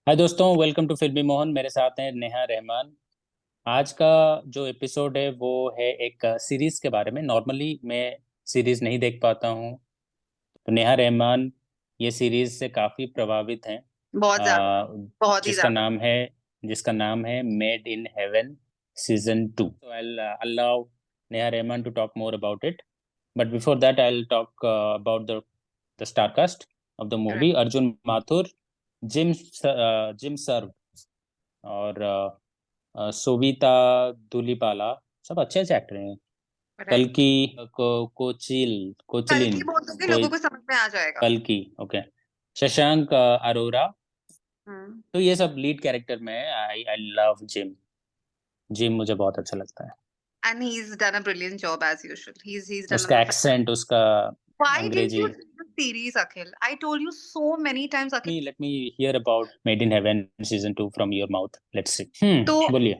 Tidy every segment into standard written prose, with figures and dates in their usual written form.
हाय दोस्तों, welcome to फिल्मी मोहन। मेरे साथ हैं नेहा रहमान। आज का जो एपिसोड है वो है एक सीरीज के बारे में। नॉर्मली मैं सीरीज नहीं देख पाता हूँ, तो नेहा रहमान ये सीरीज से काफ़ी प्रभावित हैं। बहुत ज्यादा। अ, बहुत ही जिसका ज्यादा। नाम है जिसका नाम है made in heaven season 2। So I'll allow Neha Rahman to talk more about it. But before that, I'll talk about the star cast of the movie. Right. Arjun Mathur, Jim Sarbh और सोविता धूलीपाला, सब अच्छे अच्छे एक्टर हैं। राइट। कल्कि कल की कोचलिन, बोल दोगे कोई लोगों को समझ में आ जाएगा। कल्कि, ओके। शशांक अरोरा। हम्म। तो ये सब लीड कैरेक्टर में है। आई आई लव जिम। जिम मुझे बहुत अच्छा लगता है। And he's done a brilliant job as usual. He's done उसका a एक्सेंट, उसका Why didn't अंग्रेजी। you see the series, Akhil? I told you so many times, Akhil. Me let me here about made in heaven season 2 from your mouth. Let's see. तो बोलिए।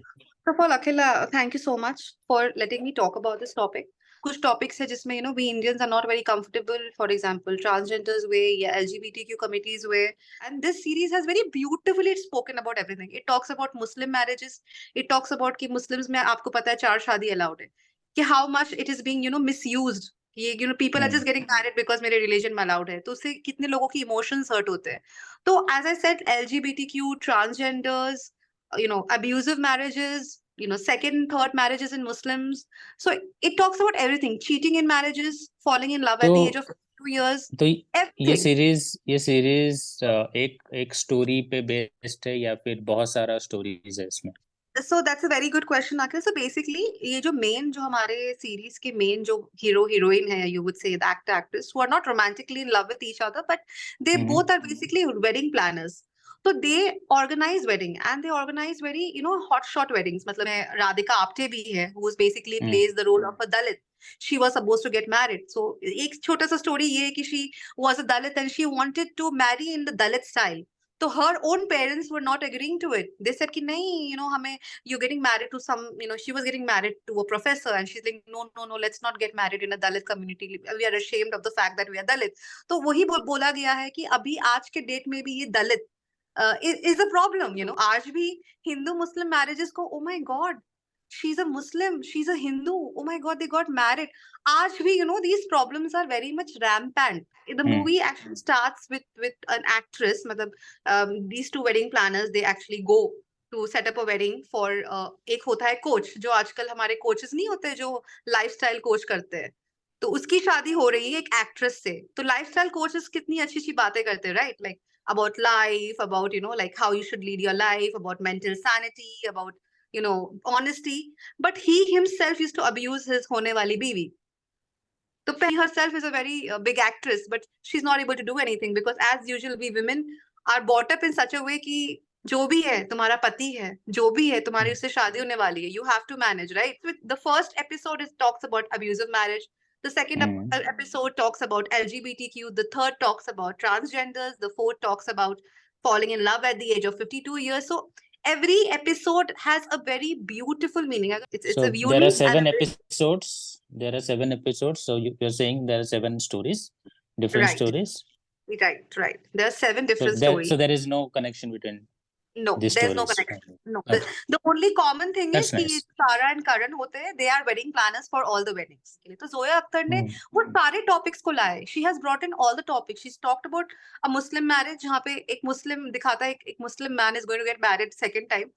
first of all, Akhil, thank you so much for letting me talk about this topic. कुछ topics है जिसमें we Indians are not very comfortable. For example, transgenders way या LGBTQ committees way. And this series has very beautifully spoken about everything. It talks about Muslim marriages. It talks about कि Muslims में आपको पता है 4 शादी allowed है. कि how much it is being misused. ये people are just getting married because मेरे religion में allowed है. तो उससे कितने लोगों की emotions hurt होते हैं. तो as I said, LGBTQ, transgenders, abusive marriages, second, third marriages in Muslims. So it talks about everything: cheating in marriages, falling in love तो at the age of 2 years, तो everything. ये series एक एक story पे based है या फिर बहुत सारा स्टोरीज है इसमें? So that's a very good question, Akhil. So basically, ये जो मेन जो हमारे सीरीज के मेन जो हीरो हीरोइन है, you would say the actor actress who are not romantically in love with each other, but they hmm. both are basically wedding planners. So they organize wedding and they organize very hot shot weddings. मतलब राधिका आप्टे भी है, who is basically hmm. plays the role of a Dalit. She was supposed to get married. So एक छोटा सा story ये है कि she was a Dalit and she wanted to marry in the Dalit style. So her own parents were not agreeing to it. They said कि नहीं, हमें you're getting married to some, she was getting married to a professor and she's like, no, no, no, let's not get married in a Dalit community. We are ashamed of the fact that we are Dalit. तो वही बोला गया है कि अभी आज के date में भी ये दलित is a problem. आज भी Hindu Muslim marriages को, oh my God, she's a Muslim, she's a Hindu, oh my God, they got married. आज भी, these problems are very much rampant. The hmm. movie actually starts with an actress. मतलब these two wedding planners, they actually go to set up a wedding for एक होता है coach, जो आजकल हमारे coaches नहीं होते जो लाइफस्टाइल कोच करते हैं. तो उसकी शादी हो रही है एक एक्ट्रेस से. तो लाइफस्टाइल कोचेस कितनी अच्छी अच्छी बातें करते हैं, right? Like about life, about like how you should lead your life, about mental sanity, about honesty. But he himself used to abuse his होने वाली बीवी. So Penny herself is a very big actress, but she's not able to do anything because, as usual, we women are brought up in such a way कि जो भी है तुम्हारा पति है, जो भी है तुम्हारी उससे शादी होने वाली है. You have to manage, right? So the first episode is talks about abusive marriage. The second hmm. episode talks about LGBTQ. The third talks about transgenders. The fourth talks about falling in love at the age of 52 years. So every episode has a very beautiful meaning. It's So a there are unique and seven a very episodes. There are 7 episodes. So you're saying there are 7 stories, different right. stories. Right, right. There are 7 So different that stories. so there is no connection between No, these there's no stories. connection. No. The, Okay, the only common thing is that's कि nice. Sara and Karan होते हैं, they are wedding planners for all the weddings के लिए. तो जोया अख्तर ने हम्म। वो सारे topics को लाए. She has brought in all the topics. She's talked about a Muslim marriage जहाँ पे एक Muslim दिखाता है, एक Muslim man is going to get married second time.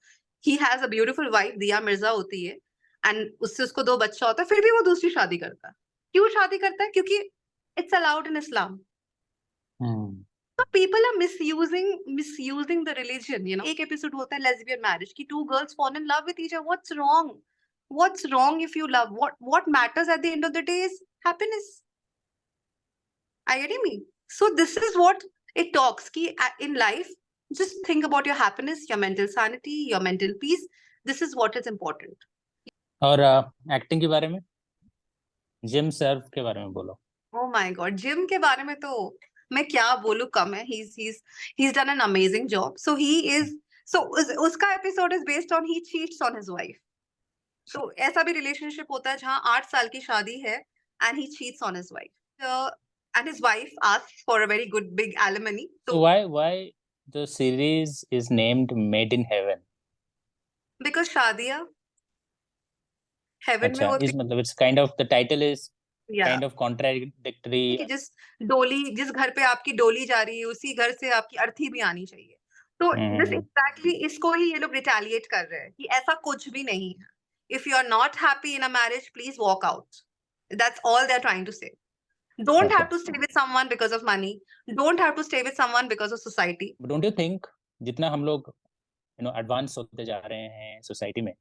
He has a beautiful wife, दिया मिर्जा होती है, and उससे उसको 2 बच्चा होता है, फिर भी वो दूसरी शादी करता है. क्यों शादी करता है? क्योंकि it's allowed in Islam. Hmm. So people are misusing the religion. एक एपिसोड होता है lesbian marriage कि two girls fall in love with each other. What's wrong? What's wrong if you love? What matters at the end of the day is happiness. Are you getting me? So this is what it talks कि in life, just think about your happiness, your mental sanity, your mental peace. This is what is important. और acting के बारे में, gym सर्व के बारे में बोलो। Oh my God, gym के बारे में तो मैं क्या बोलूं, कम है. He's done an amazing job. So he is so उसका episode is based on he cheats on his wife. तो ऐसा भी रिलेशनशिप होता है जहाँ 8 साल की शादी है and he cheats on his wife. And his wife asks for a very good big alimony. So So why The series is named Made in Heaven. Because शादियां हेवन में अच्छा, होती इस मतलब it's kind of the title is या kind of contradictory. कि जिस घर पे आपकी डोली जा रही है उसी घर से आपकी अर्थी भी आनी चाहिए। तो दिस हम्म। एग्जैक्टली इसको ही ये लोग रिटेलिएट कर रहे हैं कि ऐसा कुछ भी नहीं है। If you are not happy in a marriage please walk out. That's all they are trying to say. Don't okay, have to stay with someone because of money. Don't have to stay with someone because of society. Don't you think जितना हम लोग advance होते जा रहे हैं society में,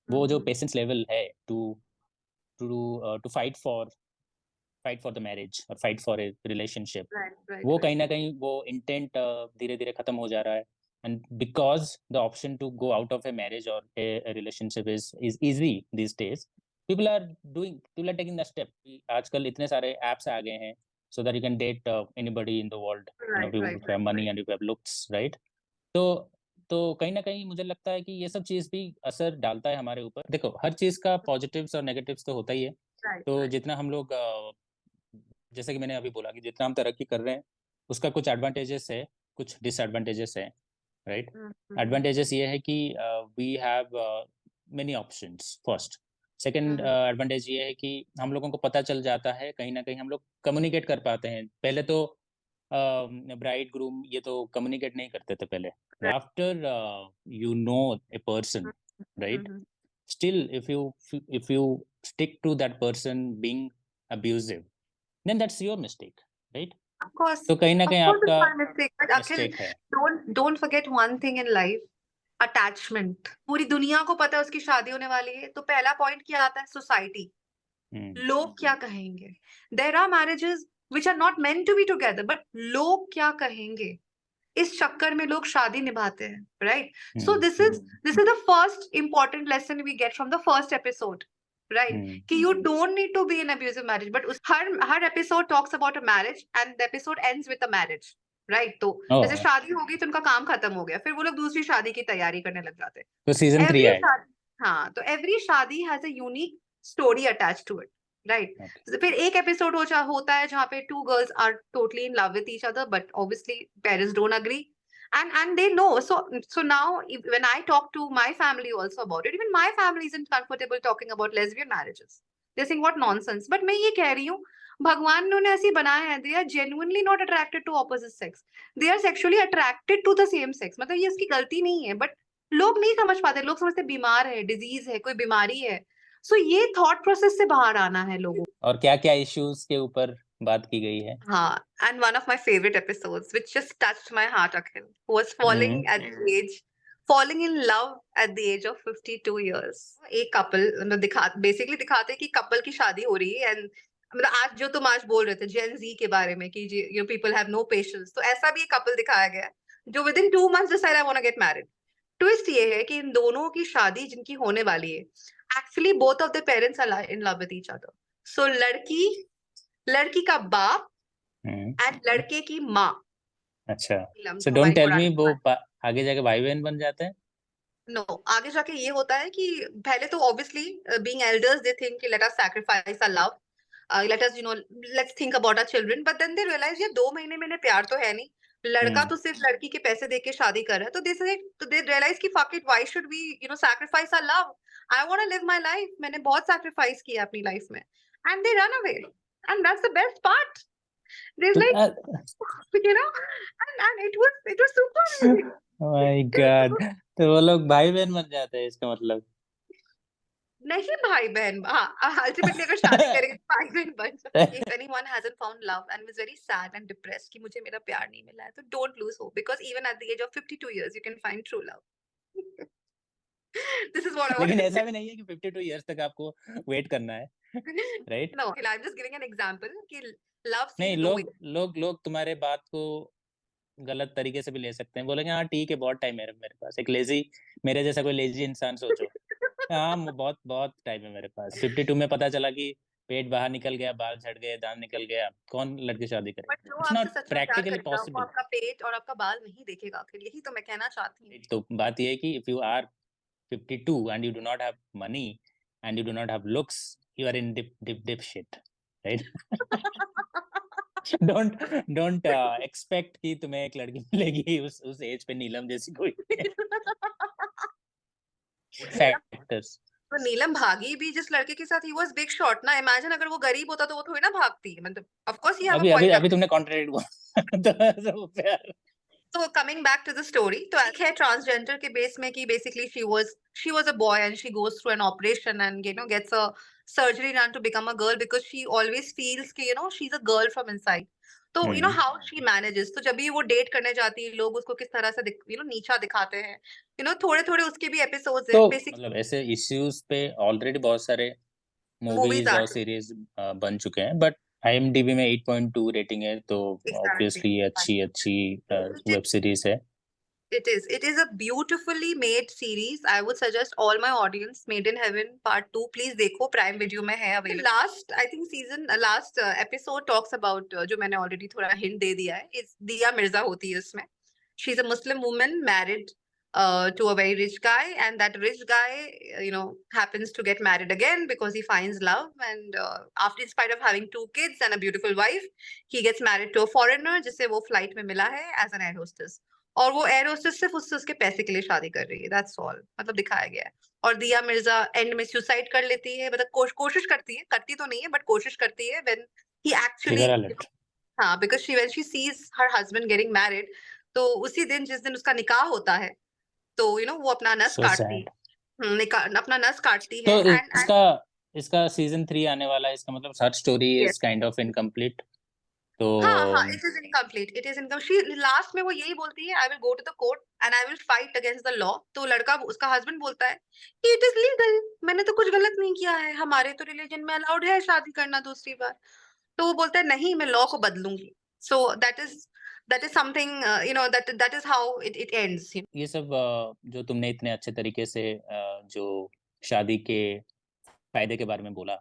वो जो पेशेंस लेवल है to to fight for the marriage और fight for a relationship, right right वो कहीं राइट ना कहीं वो इंटेंट धीरे धीरे खत्म हो जा रहा है। And because the option to go out of a marriage और a relationship is easy this days, people are taking the step. आजकल इतने सारे एप्स आ गए हैं so that you can date anybody in the world, right if right you have right money right and if you have looks, right? तो कहीं ना कहीं मुझे लगता है कि ये सब चीज़ भी असर डालता है हमारे ऊपर। देखो, हर चीज़ का पॉजिटिव्स और नेगेटिव्स तो होता ही है। राइट तो राइट जितना हम लोग जैसे कि मैंने अभी बोला कि जितना हम तरक्की कर रहे हैं, उसका कुछ एडवांटेजेस है, कुछ डिसएडवांटेजेस है, राइट? एडवांटेजेस ये है कि we have many options first. Second advantage ये है कि हम लोगों को पता चल जाता है, कहीं ना कहीं हम लोग कम्युनिकेट कर पाते हैं। पहले तो ब्राइड ग्रूम ये तो कम्युनिकेट नहीं करते थे पहले। After you know a person, right? Still, if you stick to that person being abusive, then that's your mistake, right? तो कहीं ना Of कहीं course it's आपका my mistake, but Akhil, mistake है। don't forget one thing in life, attachment. पूरी दुनिया को पता है उसकी शादी होने वाली है, तो पहला पॉइंट क्या आता है? सोसाइटी। लोग क्या कहेंगे? There are marriages which are not meant to be together, but लोग क्या कहेंगे? इस चक्कर में लोग शादी निभाते हैं, right? So this is the first important lesson we get from the first episode, right? कि you don't need to be in abusive marriage, but her episode talks about a marriage and the episode ends with a marriage, right? तो जैसे ओह, शादी हो गई तो उनका काम खत्म हो गया, फिर वो लोग दूसरी शादी की तैयारी करने लग जाते हैं। तो सीजन 3 every आएगा। शादी हाँ, तो every शादी has a unique story attached to it, right? Okay. फिर एक एपिसोड होता है जहाँ पे two girls are totally in love with each other, but obviously parents don't agree, and they know. So now when I talk to my family also about it, even my family isn't comfortable talking about lesbian marriages. They think what nonsense. But मैं ये कह रही हूँ, भगवान ने उन्हें ऐसे बनाया है, they are genuinely not attracted to opposite sex. They are sexually attracted to the same sex. मतलब ये उसकी गलती नहीं है, but लोग नहीं समझ पाते, लोग समझते बीमार है, डिजीज है, कोई बीमारी है। सो ये थॉट प्रोसेस से बाहर आना है लोगों। और क्या क्या इश्यूज के ऊपर बात की गई है? हाँ, and one of my favorite episodes, which just touched my heart, Akhil, was falling in love at the age of 52 years. एक कपल मतलब बेसिकली दिखाते हैं कि कपल की शादी हो रही है, एंड मतलब आज जो तुम आज बोल रहे थे जेन जी के बारे में कि you people have no patience, तो ऐसा भी एक कपल दिखाया गया है जो within 2 months decide I want to get married. Twist ये है कि इन दोनों की शादी जिनकी होने वाली है, actually both of the parents are in love with each other. So लड़की का बाप एंड लड़के की माँ। अच्छा, फिल्म सो जो डोंट हमारी टेल मी पुरानी वो आगे जाके भाई बहन बन जाते हैं? नो, आगे जाके ये होता है कि पहले तो obviously being elders they think कि let us sacrifice our love, let us let's think about our children, but then they realise ये 2 महीने में प्यार तो है नहीं, लड़का तो सिर्फ लड़की के पैसे देके शादी कर रहा है, तो दे रियलाइज कि fuck it, why should we sacrifice our love? I want to live my life, मैंने बहुत सैक्रिफाइस किया अपनी लाइफ में, and they run away, and that's the best part. There's तो like, and it was super amazing. My god, तो वो लोग भाई बहन बन जाते हैं इसका मतलब? नहीं भाई बहन, हाँ अल्टीमेटली अगर शादी करेंगे तो भाई बहन बन जाएंगे। If anyone hasn't found love and was very sad and depressed कि मुझे मेरा प्यार नहीं मिला है, तो don't lose hope, because even at the age of 52 years you can find true love. This is what I लेकिन want to ऐसा say. भी नहीं है कि 52 इयर्स तक आपको वेट करना है, right? No, I'm just giving an example कि love नहीं, sees no age. लोग तुम्हारे बात को गलत तरीके से भी ले सकते हैं, बोलेंगे हाँ ठीक है, बहुत टाइम है मेरे पास। एक लेजी, मेरे जैसा कोई लेजी इंसान सोचो, हाँ बहुत बहुत टाइम है मेरे पास। 52 में पता चला कि पेट बाहर निकल गया, बाल झड़ गए, दांत निकल गया, कौन लड़के शादी बट करेगा? जो इट्स आपसे नॉट सच में प्यार प्रैक्टिकली करेगा वो पॉसिबल। आपका पेट और आपका बाल नहीं देखेगा आखिर, यही तो मैं कहना चाहती हूँ। तो बात ये है कि if you are 52 and you do not have money and you do not have looks, you are in deep shit, right? Don't don't expect कि तुम्हें एक लड़की मिलेगी उस एज पे नीलम जैसी कोई फैक्टर्स। तो नीलम भागी भी जिस लड़के के साथ, ही वाज बिग शॉट ना। इमेजिन अगर वो गरीब होता तो वो थोड़ी ना भागती, मतलब of course you have a अभी अभी पॉइंट। अभी तुमने कॉन्ट्रडिक्ट हुआ तो प्यार। तो coming back to the story, तो एक है ट्रांसजेंडर के बेस में कि basically she was a boy and she goes through an operation and gets a surgery done to become a girl because she always feels कि she is a girl from inside. तो how she manages, तो जब भी वो date करने जाती है लोग उसको किस तरह से नीचा दिखाते हैं, थोड़े थोड़े उसके भी एपिसोड्स तो हैं बेसिक। मतलब ऐसे इश्यूज पे ऑलरेडी बहुत सारे मूवीज मूवीज और आते हैं। सीरीज बन चुके हैं, बट IMDb में 8.2 रेटिंग है, तो एग्जैक्टली। ऑब्वियसली अच्छी अच्छी वेब सीरीज है। It is. It is a beautifully made series. I would suggest all my audience, Made in Heaven Part 2. Please देखो, Prime Video में है available. Last, I think last episode talks about जो मैंने already थोड़ा hint दे दिया है. Is दिया मिर्जा होती है उसमें. She's a Muslim woman married to a very rich guy, and that rich guy, happens to get married again because he finds love. And after, in spite of having 2 kids and a beautiful wife, he gets married to a foreigner जिससे वो flight में मिला है as an air hostess. और वो air hostess सिर्फ उससे उसके पैसे के लिए शादी कर रही है, दैट्स ऑल, मतलब दिखाया गया है। और दिया मिर्जा एंड में सुसाइड कर लेती है, मतलब कोशिश करती है, करती तो नहीं है बट कोशिश करती है when he actually. Trigger alert. हाँ, because when she sees her husband getting married, तो उसी दिन जिस दिन उसका निकाह होता है, तो वो अपना नस सो काटती सैड। अपना नस काटती तो है एंड इसका इसका सीजन 3 आने वाला है, इसका मतलब her story is kind of incomplete. तो हाँ हाँ, it is incomplete, it is income she last में वो यही बोलती है, I will go to the court and I will fight against the law. तो लड़का, उसका हस्बैंड बोलता है कि इट इज लीगल, मैंने तो कुछ गलत नहीं किया है, हमारे तो रिलीजन में अलाउड है शादी करना दूसरी बार। तो वो बोलता है नहीं, मैं लॉ को बदलूंगी। So that is something, that is how it ends. ये सब जो तुमने इतने अच्छे तरीके से जो शादी के फायदे के बारे में बोला,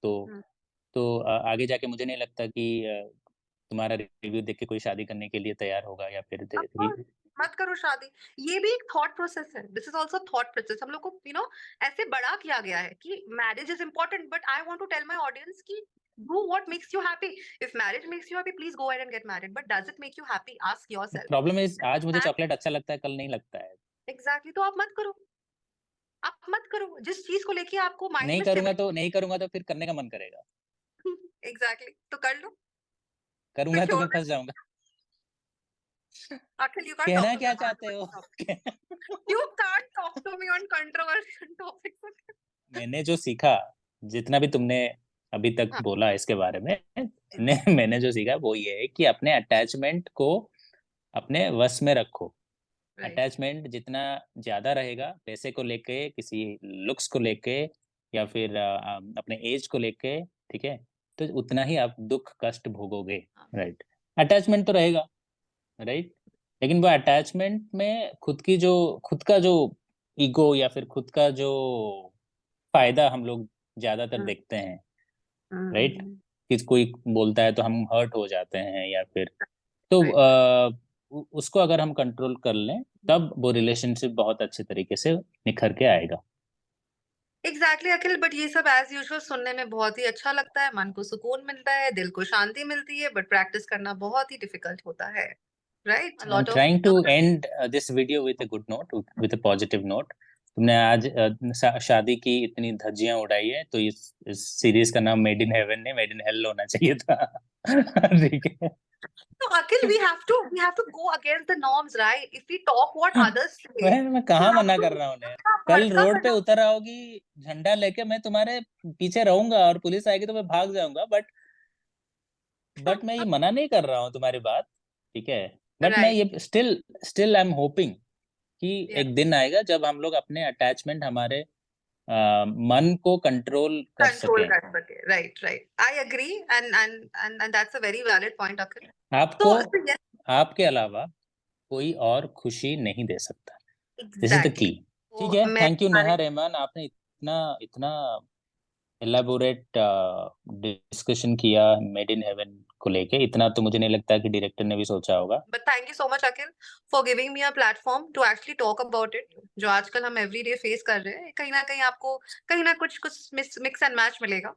तो आगे जाके मुझे नहीं लगता कि तुम्हारा रिव्यू देख के कोई शादी करने के लिए तैयार होगा, या फिर मत करो शादी। ये भी एक थॉट प्रोसेस है, this is also thought process. हम लोग को ऐसे बड़ा किया गया है कि marriage is important, but I want to tell my audience कि do what makes you happy. If marriage makes you happy, please go ahead and get married, but does it make you happy? Ask yourself. Problem is आज मुझे And chocolate अच्छा लगता है, कल नहीं लगता है। exactly, तो आप मत करो, आप मत करो जिस चीज को लेके आपको माइंड नहीं में करूंगा स्टेबिलिटी। तो नहीं करूंगा तो फिर करने का मन करेगा, एग्जैक्टली, तो कर लो। फिर करूंगा तो छोड़ मैं दो। फंस जाऊंगा। Akhil, you can't talk कहना to me क्या on चाहते हो? controversial topics. You can't talk to me on controversial topics. मैंने जो सीखा, जितना भी तुमने अभी तक हाँ, बोला इसके बारे में, मैंने जो सीखा वो ये है कि अपने अटैचमेंट को अपने वश में रखो। राइट। अटैचमेंट जितना ज्यादा रहेगा पैसे को लेके, किसी लुक्स को लेके, या फिर अपने एज को लेके, ठीक है, तो उतना ही आप दुख कष्ट भोगोगे। राइट। अटैचमेंट तो रहेगा, राइट, लेकिन वो अटैचमेंट में खुद का जो ईगो या फिर खुद का जो फायदा हम लोग ज्यादातर देखते हैं, राइट। कि कोई बोलता है तो हम हर्ट हो जाते हैं, या फिर तो राइट। उसको अगर हम कंट्रोल कर लें, तब वो रिलेशनशिप बहुत अच्छे तरीके से निखर के आएगा। एग्जैक्टली अखिल, बट ये सब एज यूजुअल सुनने में बहुत ही अच्छा लगता है, मन को सुकून मिलता है, दिल को शांति मिलती है, बट प्रैक्टिस करना बहुत ही डिफिकल्ट होता है, right? Uh I am lot of trying to end this video with a good note, with a positive note. तुमने आज शादी की इतनी धज्जियां उड़ाई है, तो इस सीरीज का नाम मेड इन हेवन नहीं, मेड इन हेल होना चाहिए था। ठीक है। तो अखिल, we have to go against the norms, right? If we talk what others say, मैं तो कहाँ मना हमको कर रहा हूँ उन्हें। कल भड़का रोड पे बना। उतर आओगी झंडा लेके, मैं तुम्हारे पीछे रहूंगा, और पुलिस आएगी तो मैं भाग जाऊंगा, बट मैं ये मना नहीं कर रहा हूँ तुम्हारी बात, ठीक है। बट मैं राइट। ये still still I am hoping कि या एक दिन आएगा जब हम लोग अपने अटैचमेंट, हमारे मन को कंट्रोल कर कंट्रोल सकें। कर सके, right right, I agree, and that's a very valid point Akhil. आपको तो yes, आपके अलावा कोई और खुशी नहीं दे सकता। This is the key. Exactly. ठीक तो है, मैं थैंक यू नेहा रहमान, आपने इतना इतना एलाबोरेट डिस्कशन किया मेड इन हेवन को लेके। इतना तो मुझे नहीं लगता कि डायरेक्टर ने भी सोचा होगा। but thank you so much Akhil for giving me a platform to actually talk about it, जो आजकल हम एवरीडे फेस कर रहे हैं। कहीं ना कहीं आपको कहीं ना कुछ कुछ मिक्स एंड मैच मिलेगा।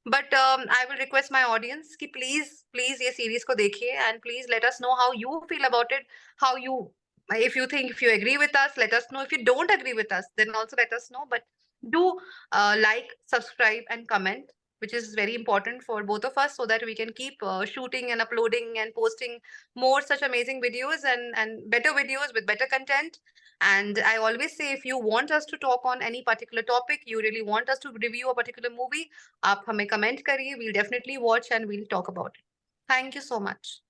But I will request my audience कि please ये series को देखिए and please let us know how you feel about it, how you, if you agree with us, let us know. If you don't agree with us, then also let us know. But do like, subscribe, and comment, which is very important for both of us, so that we can keep shooting and uploading and posting more such amazing videos and better videos with better content. And I always say, if you want us to talk on any particular topic, you really want us to review a particular movie, आप हमें comment करिए, we'll definitely watch and we'll talk about it. Thank you so much.